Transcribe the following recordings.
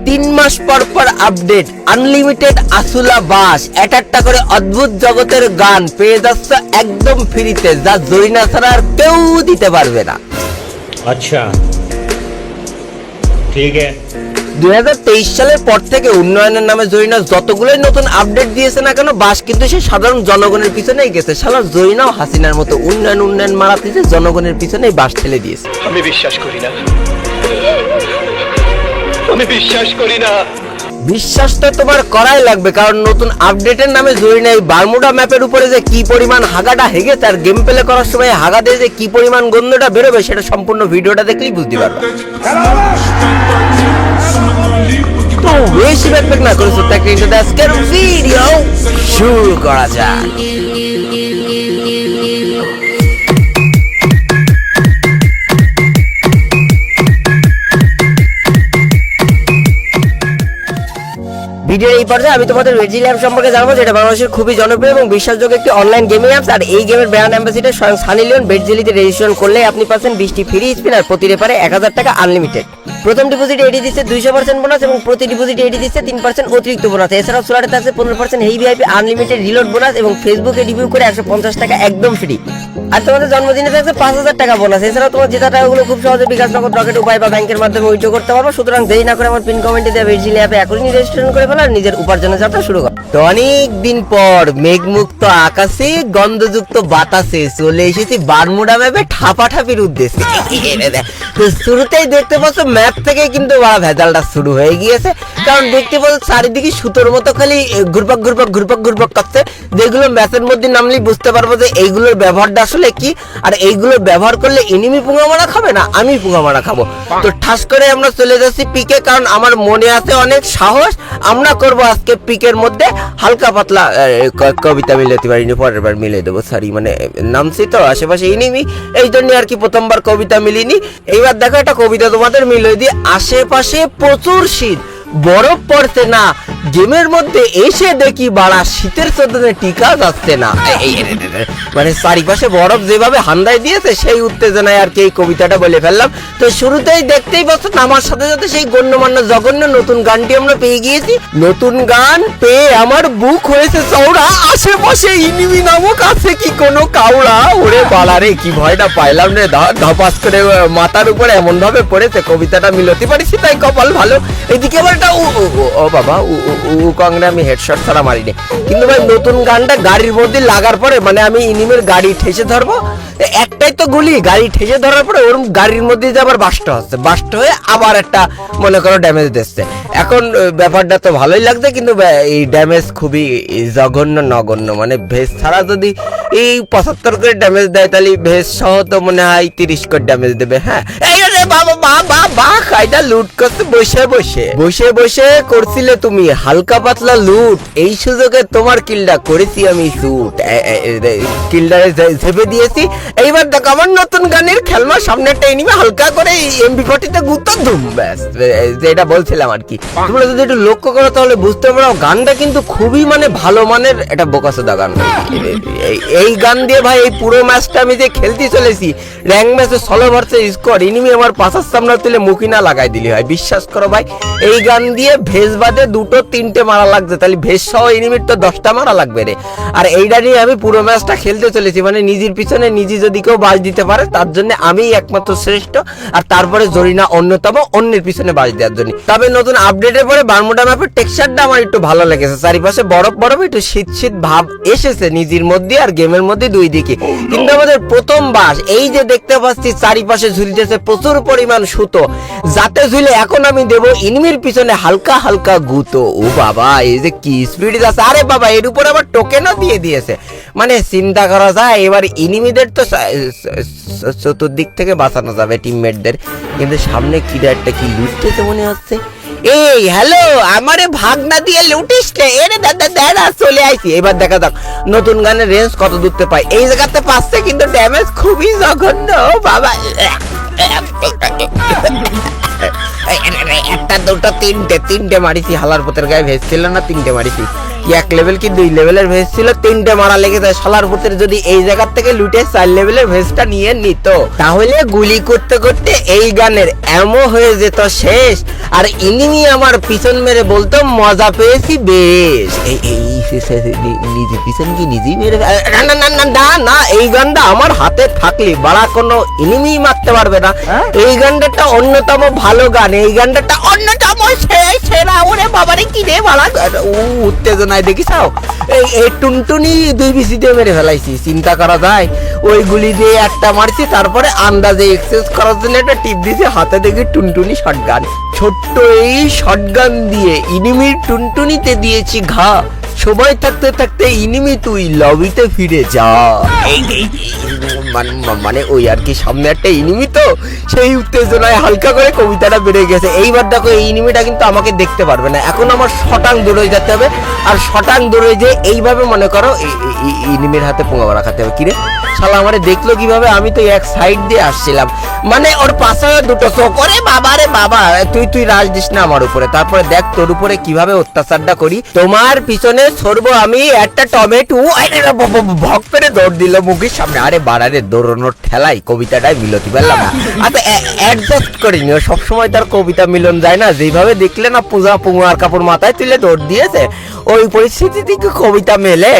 3 মাস পর পর update, unlimited আসুলা বাস, একটা করে অদ্ভুত জগতের গান পেয়ে যাচ্ছে একদম ফ্রিতে, যা জরিনা ছাড়া আর কেউ দিতে পারবে না। আচ্ছা ঠিক আছে। 2023 সালের পর থেকে উন্নয়নের নামে জরিনা যতগুলোই নতুন আপডেট দিয়েছে না কেন, বাস কিন্তু সে সাধারণ জনগণের পিছনেই গেছে। শালা জরিনাও হাসিনার মতো উন্নয়ন মারাতে যে জনগণের পিছনেই বাস ঠেলে দিয়েছে। আমি বিশ্বাস করি না, আমি বিশ্বাস করি না। বিশ্বাসটা তোমার করাই লাগবে, কারণ নতুন আপডেটের নামে জরিনা এই বারমুডা ম্যাপের উপরে যে কি পরিমাণ হাগাটা হেগে তার গেম প্লে করার সময় হাগা দিয়ে যে কি পরিমাণ গন্ধটা বেরোবে সেটা সম্পূর্ণ ভিডিওটা দেখলেই বুঝতে পারবে। তো বেশি ব্যাকপ্যাক না করে তাকে আজকের ভিডিও শুরু করা যাক। ভিডিওর এই পর্যায়ে আমি তোমাদের রেডজি ল্যাব সম্পর্কে জানাবো, যেটা বাংলাদেশের খুবই জনপ্রিয় এবং বিশ্বাসযোগ্য একটি অনলাইন গেমিং অ্যাপস। আর এই গেমের ব্র্যান্ড অ্যাম্বাসিডর স্বয়ং সানি লিওন। বেটজেলিতে রেজিস্ট্রেশন করলে আপনি পাচ্ছেন 20টি ফ্রি স্পিন আর প্রতি রেফারে 1000 টাকা আনলিমিটেড। প্রথম ডিপোজিটে এডি দিচ্ছে 200% বোনাস এবং প্রতি ডিপোজিটে এডি দিচ্ছে 3% অতিরিক্ত বোনাস। এছাড়াও সোলারে থাকছে 15% heavy VIP unlimited reload bonus এবং ফেসবুকে রিভিউ করে 150 টাকা একদম ফ্রি। আর তোমাদের জন্মদিনে থাকছে 5000 টাকা বোনাস। এছাড়াও তোমার জেতা টাকাগুলো খুব সহজে বিকাশ নগদ, রকেট উপায় বা ব্যাংকের মাধ্যমে উইথড্র করতে পারবো। সুতরাং দেরি না করে আমার পিন কমেন্টে দেওয়া বেটজি অ্যাপে এখনই রেজিস্ট্রেশন করে ফেলো আর নিজের উপার্জনের যাত্রা শুরু করো। তো অনেক দিন পর মেঘমুক্ত আকাশে গন্ধযুক্ত বাতাসে চলে এসেছি বারমুডা ম্যাপে ঠাপাঠাপির উদ্দেশ্যে। তো শুরুতেই দেখতে পাচ্ছ ম্যাপ থেকে কিন্তু ভেজালটা শুরু হয়ে গিয়েছে, কারণ দেখতে পাচ্ছ চারিদিকে সুতোর মতো খালি ঘুরপাক করছে, যেগুলো ম্যাচের মধ্যে নামলেই বুঝতে পারবো যে এইগুলোর ব্যবহারটা আসলে কি, আর এইগুলোর ব্যবহার করলে এনিমি পুঙ্গা মারা খাবে না আমি পুঙ্গা মারা খাবো। তো ঠাস করে আমরা চলে যাচ্ছি পিকে, কারণ আমার মনে আছে অনেক সাহস। আমরা করব আজকে পিকের মধ্যে হালকা পাতলা কবিতা মিলাতে পারিনি, পরের বার মিলে দেবো। সরি, মানে নামছি তো আশেপাশে এনিমি, এই জন্য আর কি প্রথমবার কবিতা মিলিনি। এইবার দেখো একটা কবিতা তোমাদের মিলে দিই। আশেপাশে প্রচুর শীত, বরফ পড়ছে না, গেমের মধ্যে এসে দেখি বাড়া শীতের চোদনে টিকা যাচ্ছে না। মানে চারিপাশে বরফ যেভাবে হান্দায় দিয়েছে সেই উত্তেজনায় আর কি এই কবিতাটা বলে ফেললাম। তো শুরুতেই দেখতেই পাচ্ছ নামার সাথে সাথে সেই গণ্যমান্য জঘন্য নতুন গানটি আমরা পেয়ে গিয়েছি। নতুন গান পেয়ে আমার বুক হয়েছে চওড়া, আশেপাশে ইনিমি নামক আছে কি কোনো কাউড়া। ওরে বাড়ারে কি ভয়টা পাইলাম রে, ধপাস করে মাথার উপরে এমন ভাবে পড়েছে কবিতাটা মিলতে পারিছি তাই কপাল ভালো। এদিকে আবার ও বাবা কংগ্রে আমি হেডশট ছাড়া মারিনি, কিন্তু ভাই নতুন গানটা গাড়ির মধ্যে লাগার পরে মানে আমি ইনিমের গাড়ি ঠেসে ধরবো, একটাই তো গুলি, গাড়ি ঠেসে ধরার পরে ওর গাড়ির মধ্যে যে আবার বাস্ট হচ্ছে, বাস্ট হয়ে আবার একটা মনে করো ড্যামেজ দিচ্ছে। এখন ব্যাপারটা তো ভালোই লাগছে, কিন্তু এই ড্যামেজ খুবই জঘন্য নগণ্য। মানে ভেজ ছাড়া যদি এই 75 করে ড্যামেজ দেয় তাহলে ভেজ সহ তো মনে হয় 30 করে ড্যামেজ দেবে। হ্যাঁ বাবা খাইটা লুট করতে বসে করছিলে তুমি হালকা পাতলা লুট, এই সুযোগে তোমার কিলটা করেছি আমি শুট, কিলটারে ঝেপে দিয়েছি। এইবার দেখো আমার নতুন গানের খেলনা, সামনে একটা এনিমে হালকা করে MP40 গুতো ধুম, ব্যাস যেটা বলছিলাম আর কি। তোমরা যদি একটু লক্ষ্য করো তাহলে বুঝতে পারো গানটা কিন্তু খুবই মানে ভালো মানের একটা বোকাসোদা গান। এই গান দিয়ে ভাই এই পুরো ম্যাচটা আমি যে খেলতে চলেছি, র্যাঙ্ক ম্যাচে 16 ভার্সেস স্কোয়াড, এনিমি আমার পাশার সামনে তুলে মুখি না লাগাই দিলি হয়। বিশ্বাস করো ভাই এই গান দিয়ে ভেজ বাদে 2-3টে মারা লাগছে, তাহলে ভেজ সহ এনিমির তো 10টা মারা লাগবে রে। আর এইটা নিয়ে আমি পুরো ম্যাচটা খেলতে চলেছি, মানে নিজের পিছনে নিজে যদি কেউ বাজ দিতে পারে তার জন্য আমি একমাত্র শ্রেষ্ঠ, আর তারপরে জরিনা অন্যতম অন্যের পিছনে বাজ দেওয়ার জন্য। তবে নতুন আপডেটের পরে বারমুডা ম্যাপের টেক্সচারটা আমার একটু ভালো লেগেছে, চারিপাশে বরফ একটু শীত ভাব এসেছে নিজের মধ্যে আর গেমের মধ্যে দুই দিকে। কিন্তু আমাদের প্রথম বাস এই যে দেখতে পাচ্ছি চারিপাশে ঝুলিতেছে প্রচুর পরিমাণ সুতো, যাতে ঝুলে এখন আমি দেব এনিমির পিছনে হালকা হালকা গুতো। ও বাবা এই যে কি স্পিড আছে, আরে বাবা এর উপর আবার টোকেনও দিয়ে দিয়েছে। মানে চিন্তা করা যায় এবার এনিমিদের তো চতুর্দিক থেকে বাঁচানো যাবে টিমমেটদের, কিন্তু সামনে কি একটা কি লুটতেছে মনে হচ্ছে। এই হ্যালো, আমারে ভাগ না দিয়ে লুটিস কে? এরে দাদা চলে আইছি। এবার দেখা যাক নতুন গানের রেঞ্জ কত দূরতে পাই। এই জায়গাতে পাচ্ছে কিন্তু ড্যামেজ খুবই জঘন্য বাবা। একটা দুটো তিনটে মারিছি, হালার পথের গায়ে ভেজছিল না, 3টে মারিছি। কি 1 লেভেল কি 2 লেভেলের ভেজ ছিল, 3টে মারা লেগে যায়। শালার পুতের যদি এই জায়গা থেকে লুটে 4 লেভেলের ভেজটা নিয়ে নিত, তাহলে গুলি করতে করতে এই গানের এমন হয়ে যেত শেষ। আর ইনিমি আমার পিছন মেরে বলতো মজা পেয়েছি বেশ। নিজে পিছন কি নিজেই মেরে না না না না না, এই গানটা আমার হাতে থাকলে বাড়া কোনো ইনিমি মারতে পারবে না। এই গানটা অন্যতম ভালো গান, এই গানটা অন্যতম সেরা। ওরে বাবারে কি রে বাড়া উত্তেজনায় দেখিস এই টুনটুনি 2 বিসিতে মেরে ফেলাইছি। চিন্তা করা যায়, ওই গুলি দিয়ে একটা মারছি, তারপরে আন্দাজে এক্সেস করার জন্য একটা টিপ দিয়েছি, হাতে দেখি টুনটুনি শটগান। ছোট্ট এই শটগান দিয়ে ইনিমির টুনটুনিতে দিয়েছি ঘা। সময় থাকতে থাকতে ইনিমি তুই লবিতে ফিরে যা। মানে ওই আর কি, সামনে একটা ইনিমি তো, সেই উত্তেজনায় হালকা করে কবিতাটা বেড়ে গেছে। এইবার দেখো এই ইনিমিটা কিন্তু আমাকে দেখতে পারবে না, এখন আমার শটাং দূরে যেতে হবে। আর শটাং দূরে যে এইভাবে মনে করো ইনিমির হাতে পোঙা মারা খাতে হবে। কিরে শালা আমারে দেখলো কিভাবে? আমি তো এক সাইড দিয়ে আসছিলাম, মানে ওর পাশে দুটো চোখ। ওরে বাবা রে বাবা, তুই রাজ দিস না আমার উপরে। তারপরে দেখ তোর উপরে কিভাবে অত্যাচারটা করি। তোমার পিছনে সরবো আমি একটা টমেটো। ভক করে দৌড় দিল মুখের সামনে। আরে বাড়ারে দৌড়ানোর ঠেলাই কবিতাটাই মিলতি পারলাম না। আচ্ছা অ্যাডজাস্ট করে নিও, সবসময় তার কবিতা মিলন যায় না। যেভাবে দেখলে না পূজা পুঙার কাপড় মাথায় তুলে দৌড় দিয়েছে, ওই পরিস্থিতি থেকে কবিতা মেলে।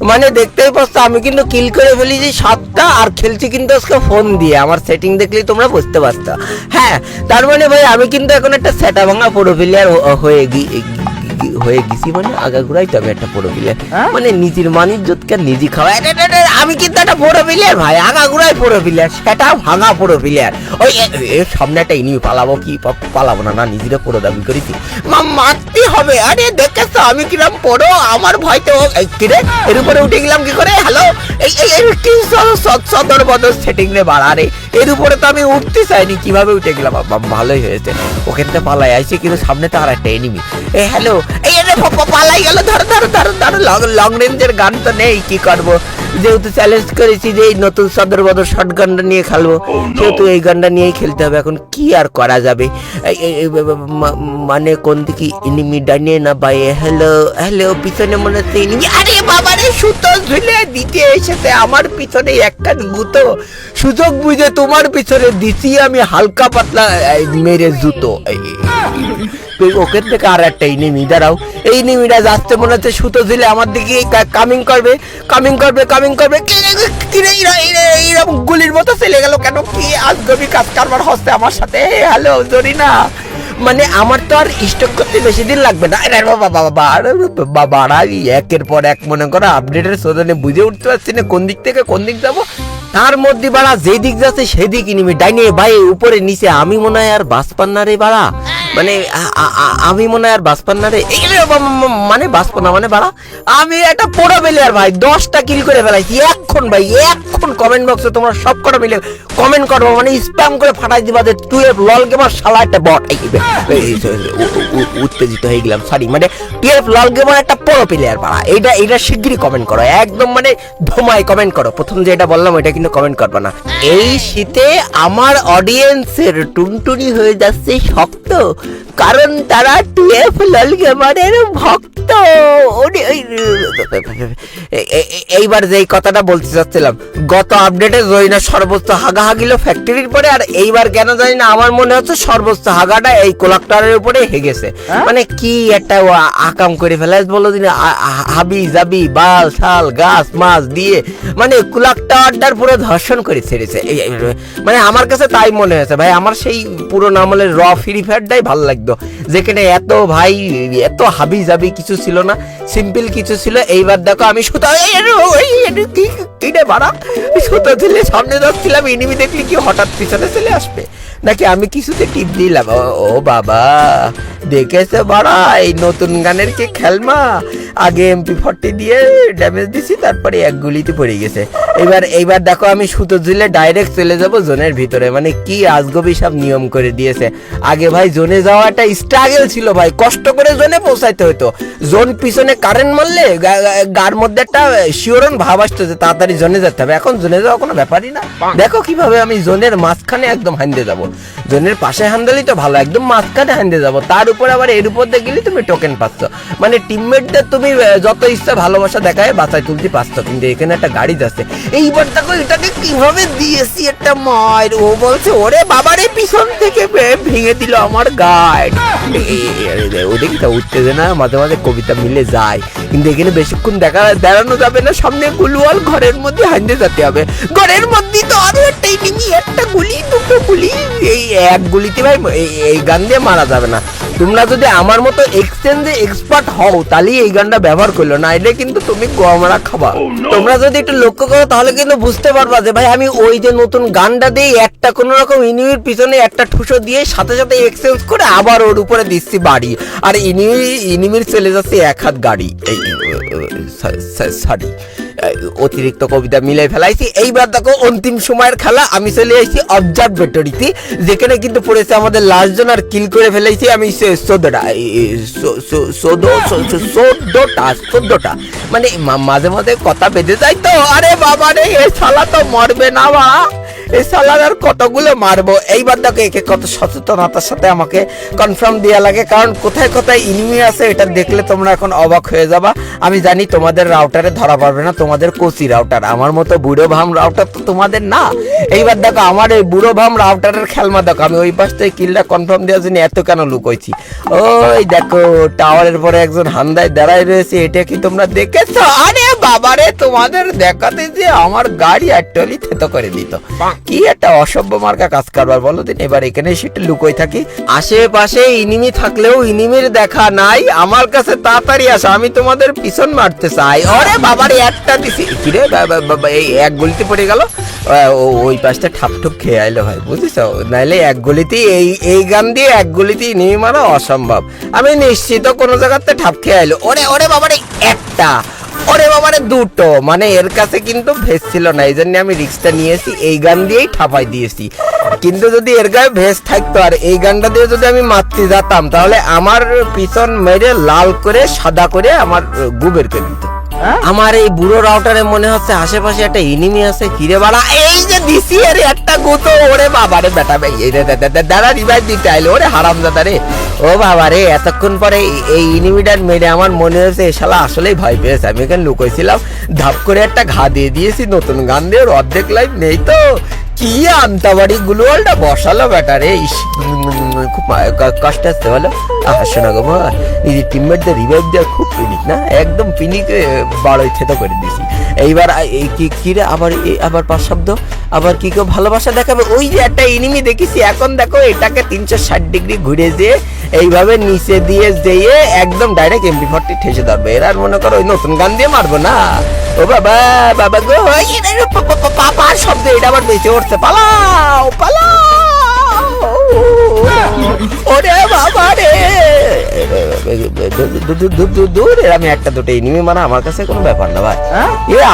মানে দেখতেই পাচ্ছ আমি কিন্তু কিল করে ফেলেছি 7টা, আর খেলছি কিন্তু আজকে ফোন দিয়ে। আমার সেটিং দেখলেই তোমরা বুঝতে পারছো। হ্যাঁ, তার মানে ভাই আমি কিন্তু এখন একটা সেটা ভাঙা পুরো প্লেয়ার হয়ে গেছি। মানে আগাগুড়াই তো আমি একটা পুরো প্লেয়ার, মানে নিজের মানিজ্যতকে নিজে খাওয়া। আমি কিন্তু একটা পুরো প্লেয়ার ভাই, আগাগুড়াই পুরো প্লেয়ার, সেটা ভাঙা পুরো প্লেয়ার। ওই এর সামনে একটা ইনি পালাবো, কি পালাবো না, নিজেরা পুরো দাবি করেছি, মারতে হবে। আরে দেখেছো আমি কিরম পড়ো, আমার ভয় তো। কিরে এর উপরে উঠে গেলাম কি করে? হ্যালো, এই কি সদর বদর সেটিং রে বাড়া রে। এর উপরে তো আমি উঠতে চাইনি, কিভাবে উঠে গেলাম। ভালোই হয়েছে, ওখান থেকে পালাই আইছে, কিন্তু সামনে তো আর একটা এনিমি। এ হ্যালো, এই পালাই গেল। ধরো লং রেঞ্জের গান তো নেই, কি করবো? যেহেতু চ্যালেঞ্জ করেছি যে এই নতুন সদর বদর শর্ট গানটা নিয়ে খেলবো, সেহেতু এই গানটা নিয়েই খেলতে হবে। এখন কি আর করা যাবে? মানে কোন দিকে ইনিমি ডাইনে না বাইরে? হ্যালো পিছনে মনে হচ্ছে ইনিমি। আরে বাবারে সুতো ঝুলে দিতে এসেছে আমার পিছনে একটা গুতো। সুযোগ বুঝে তোমার পিছনে দিছি আমি হালকা পাতলা মেরে জুতো। ওকে থেকে আর একটা ইনিমি, দাঁড়াও, এই ইনিমিটা যাচ্ছে মনে হচ্ছে সুতো ঝুলে আমার দিকে কামিং করবে। এইরকম গুলির মতো চলে গেল কেন? কি আজগবি কাজ কারবার হচ্ছে আমার সাথে। হ্যালো জরিনা, মানে আমার তো আর স্টক করতে বেশি দিন লাগবে না। বাবা একের পর এক মনে করো আপডেটের সোজনে বুঝে উঠতে পারছি না কোন দিক থেকে কোন দিক যাবো। তার মধ্যে বাড়া যেদিক যাচ্ছে সেদিক ইনিমি, ডাইনে বাই উপরে নিচে। আমি মনে হয় আর বাঁচপান না রে বাড়া, মানে আমি মনে হয় আর বাঁচপান না রে। মানে বাঁচবো না মানে বাড়া, আমি একটা পোড়া প্লেয়ার ভাই, 10টা কিল করে ফেলাইছি। এখন ভাই এখন কমেন্ট বক্সে তোমরা সব কটা মিলে কমেন্ট করবো, মানে স্প্যাম করে ফাটাই দিবা যে তুই লল গেমার শালা একটা বট। উত্তেজিত হয়ে গেলাম, সরি, মানে তুই লল গেমার একটা পোড়া প্লেয়ার বাড়া। এইটা শিগগিরই কমেন্ট করো, একদম মানে ধোমায় কমেন্ট করো। প্রথম যে এটা বললাম ওইটা কিন্তু কমেন্ট করবা না। এই শীতে আমার অডিয়েন্সের টুনটুনি হয়ে যাচ্ছে শক্ত, কারণ তারা 12 লল গেমারের ভক্ত। এইবার যে কথাটা বলতে চাচ্ছিলাম, গত আপডেটে জয়না সর্বোচ্চ হাগা হাগিল ফ্যাক্টরির পরে, আর এইবার কেন জানি না আমার মনে হচ্ছে সর্বোচ্চ হাগাটা এই কোলাক্টারের উপরে হেগেছে। মানে কি একটা আকাম করে ফেলাস বলো দিন, হাবি জাবি বাল শাল গাছ মাছ দিয়ে মানে কোলাক্টারটার পুরো ধর্ষণ করে ছেড়েছে। মানে আমার কাছে তাই মনে হয়েছে ভাই, আমার সেই পুরোনো আমলের র ফ্রি ফায়ারটাই ভালো লাগতো, যেখানে এত ভাই এত হাবি জাবি কিছু ছিল না, সিম্পল কিছু ছিল। এইবার দেখো আমি সুতা বাড়া সুতো ঝুলে সামনে যাচ্ছিলাম, এনিমি দেখলি কি হঠাৎ পিছনে চলে আসবে নাকি আমি কিছুতে টিপ দিলাম। ও বাবা দেখেছে বাড়া, এই নতুন গানের কি খেলমা। আগে MP40 দিয়ে ড্যামেজ দিছি, তারপরে এক গুলিতে পড়ে গেছে। এইবার দেখো আমি সুতো ঝুলে ডাইরেক্ট চলে যাব জোনের ভিতরে। মানে কি আজগবি সব নিয়ম করে দিয়েছে। আগে ভাই জোনে যাওয়া একটা স্ট্রাগল ছিল ভাই, কষ্ট করে জোনে পৌঁছাইতে হতো। জোন পিছনে কারেন্ট মারলে গার মধ্যে একটা শিওরন ভাব আসতো যে তাড়াতাড়ি তাড়াতাড়ি জোনে যেতে হবে। এখন জোনে যাওয়া কোনো ব্যাপারই না। দেখো কিভাবে আমি জোনের মাঝখানে একদম হান্দে যাব। জোনের পাশে হান্দালি তো ভালো, একদম মাঝখানে হান্দে যাব। তার উপর আবার এর উপর দিয়ে গেলে তুমি টোকেন পাচ্ছ, মানে টিমমেটদের তুমি যত ইচ্ছা ভালোবাসা দেখায় বাঁচায় তুলতে পারছ। কিন্তু এখানে একটা গাড়ি যাচ্ছে, এইবার দেখো এটাকে কিভাবে দিয়েছি একটা মায়ের। ও বলছে ওরে বাবারে পিছন থেকে ভেঙে দিল আমার গাইড। ওদিকে তো উত্তেজনা মাঝে মাঝে কবিতা মিলে যায়, কিন্তু এখানে বেশিক্ষণ দাঁড়ানো যাবে না। সামনে গুলওয়াল, ঘরের মধ্যে হাঁটতে যেতে হবে। ঘরের মধ্যে তো আরো একটা এনিমি, একটা গুলি, দুটো গুলি। এই এক গুলিতে ভাই এই গান দিয়ে মারা যাবে না। তোমরা যদি আমার মতো এক্সচেঞ্জে এক্সপার্ট হও তাহলে এই গানটা ব্যবহার করলো না, এটা কিন্তু তুমি গোয়ামারা খাবা। তোমরা যদি একটু লক্ষ্য করো তাহলে কিন্তু বুঝতে পারবা যে ভাই আমি ওই যে নতুন গানটা দিয়ে একটা কোনো রকম ইনিমির পিছনে একটা ঠুসো দিয়ে সাথে সাথে এক্সচেঞ্জ করে আবার ওর উপরে দিচ্ছি বাড়ি, আর ইনিমির চলে যাচ্ছে এক হাত গাড়ি। সরি, অতিরিক্ত কবিতা মিলে ফেলাইছি। এইবার দেখো অন্তিম সময়ের খেলা, আমি চলে এসেছি অবজারভেটরিতে, যেখানে কিন্তু পড়েছে আমাদের লাস্ট জন, আর কিল করে ফেলেছি আমি 14টা, মানে মাঝে মাঝে কথা বেঁধে যায় তো। আরে বাবা রে, এ শালা তো মরবে না বা, এই শালার আর কতগুলো মারবো। এইবার দেখো একে কত সচেতনতার সাথে আমাকে কনফার্ম দেওয়া লাগে, কারণ কোথায় কোথায় ইনিমি আছে এটা দেখলে তোমরা এখন অবাক হয়ে যাবা। আমি জানি তোমাদের রাউটারে ধরা পারবে না, তোমাদের কোচি রাউটার, আমার মতো বুড়ো ভাম রাউটার তো তোমাদের না। এইবার দেখো আমার এই বুড়ো ভাম রাউটারের খেলমা দেখো, আমি ওই পাশ থেকে কিলটা কনফার্ম দেওয়ার জন্য এত কেন লুকোইছি। ওই দেখো টাওয়ারের পরে একজন হান্দায় দাঁড়ায় রয়েছে, এটা কি তোমরা দেখেছো? আরে বাবারে, তোমাদের দেখাতে যে আমার গাড়ি একটুখানি থেতো করে দিত। কি একটা অসভ্য মার্কা কাজ কারবার বলো দিন। এবার এখানে সেটা লুকোই থাকি, আশেপাশে ইনিমি থাকলেও ইনিমির দেখা নাই। আমার কাছে তাড়াতাড়ি আসো, আমি তোমাদের পিছন মারতে চাই। ওরে বাবারে, একটা দিছি, কিরে এই এক গুলিতে পড়ে গেল। ওই পাশটা ঠাপঠুপ খেয়ে আইলো ভাই, বুঝেছো? নাইলে এক গুলিতেই এই গান দিয়ে এক গুলিতেই ইনিমি মারা অসম্ভব। আমি নিশ্চিত কোনো জায়গাতে ঠাপ খেয়ে আইলো। ওরে ওরে বাবারে, একটা, ওরে বাবারে দুটো, মানে এর কাছে কিন্তু ভেস ছিল না, এই জন্য আমি রিস্কটা নিয়েছি, এই গান দিয়েই ঠাপাই দিয়েছি। কিন্তু যদি এর গায়ে ভেস থাকতো আর এই গানটা দিয়ে যদি আমি মারতে যেতাম তাহলে আমার পিছন মেরে লাল করে সাদা করে আমার গুবের করে দিত। আমার এই বুড়ো রাউটারে মনে হচ্ছে আশেপাশে একটা এনিমি আছে। কিরে বাড়া, এই যে দিছি আরে একটা গুতো। ওরে বাবারে বেটা ভাই, এই দাদা রিভাইভ দিতে আইলো। ওরে হারামজাদা রে, ও বাবারে, এতক্ষণ পরে এই এনিমিটার মেরে আমার মনে হচ্ছে এ শালা আসলেই ভয় পেয়েছে। আমি এখানে লুকোইছিলাম, ধাপ করে একটা ঘা দিয়ে দিয়েছি নতুন গান দিয়ে। ওর অর্ধেক লাইফ নেই তো, কি আন্তাবাড়ি গুলোয়ালটা বসালো বেটা রে। খুব কষ্ট আসতে বলো। শোনা গো ভাই, নিজের টিমমেটদের রিভাইভ দেওয়া খুব পিনিক না, একদম পিনিকে বাড়োই থেতো করে দিছি। এইবার কি রে আবার 5 শব্দ, আবার কি কেউ ভালোবাসা দেখাবে। ওই যে একটা এনিমি দেখেছি, এখন দেখো এটাকে 360 ডিগ্রি ঘুরে যে এইভাবে নিচে দিয়ে যেয়ে একদম ডাইরেক্ট MP40 ঠেসে ধরবে। এরা মনে করো ওই নতুন গান দিয়ে মারবো না। ও বাবা বাবা গো, পাপার শব্দ, এটা আবার বেঁচে উঠছে। পালাও পালাও, ওরে বাবা রে, দূর। আমি একটা দুটো এনিমি মারা আমার কাছে কোনো ব্যাপার না ভাই।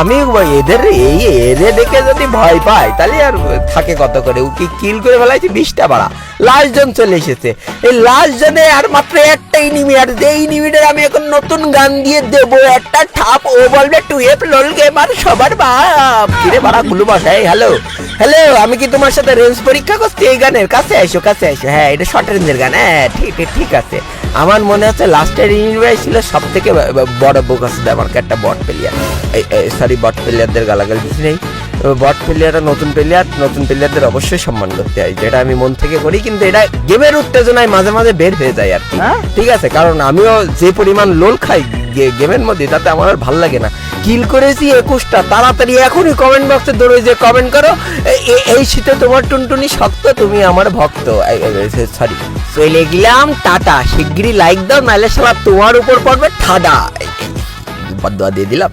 আমি এদের দেখে যদি ভয় পাই তাহলে আর থাকে কত করে। কি কিল করে ফেলাইছি 20টা বাড়া, লাস্ট জন চলে এসেছে। এই লাস্ট জনে আর মাত্র একটা এনিমি, আর যে এনিমিটার আমি এখন নতুন গান দিয়ে দেবো একটা ঠাপ। ও বলবে 2F লোল গেমার সবার বাপ। কিরে বাড়া গুলো বসাই। হ্যালো, আমি কি তোমার সাথে রেঞ্জ পরীক্ষা করছি? এই গানের কাছে আইসো। হ্যাঁ, এটা শর্ট রেঞ্জের গান। হ্যাঁ ঠিক আছে। আমার মনে হচ্ছে লাস্টের ইনিমিটাই ছিল সব থেকে বড় বোকাস আমার একটা বট প্লেয়ার। সরি, বট প্লেয়ারদের গালাগাল কিছু নেই। বট প্লেয়াররা নতুন প্লেয়ারদের অবশ্যই সম্মান করতে হয়, যেটা আমি মন থেকে করি। কিন্তু এটা গেমের উত্তেজনায় মাঝে মাঝে বের হয়ে যায় আর কি। ঠিক আছে, কারণ আমিও যে পরিমাণ লোল খাই গেমের মধ্যে, তাতে আমার আর ভাল লাগে না। কিল করেছি 21টা, তাড়াতাড়ি এখনই কমেন্ট বক্সে দৌড়ে যে কমেন্ট করো, এই শীতে তোমার টুনটুনি শক্ত, তুমি আমার ভক্ত। সরি, চলে গেলাম, টাটা। শিগগিরই লাইক দাও, নাহলে শালা তোমার উপর পড়বে ঠাডা। বদদোয়া দিয়ে দিলাম।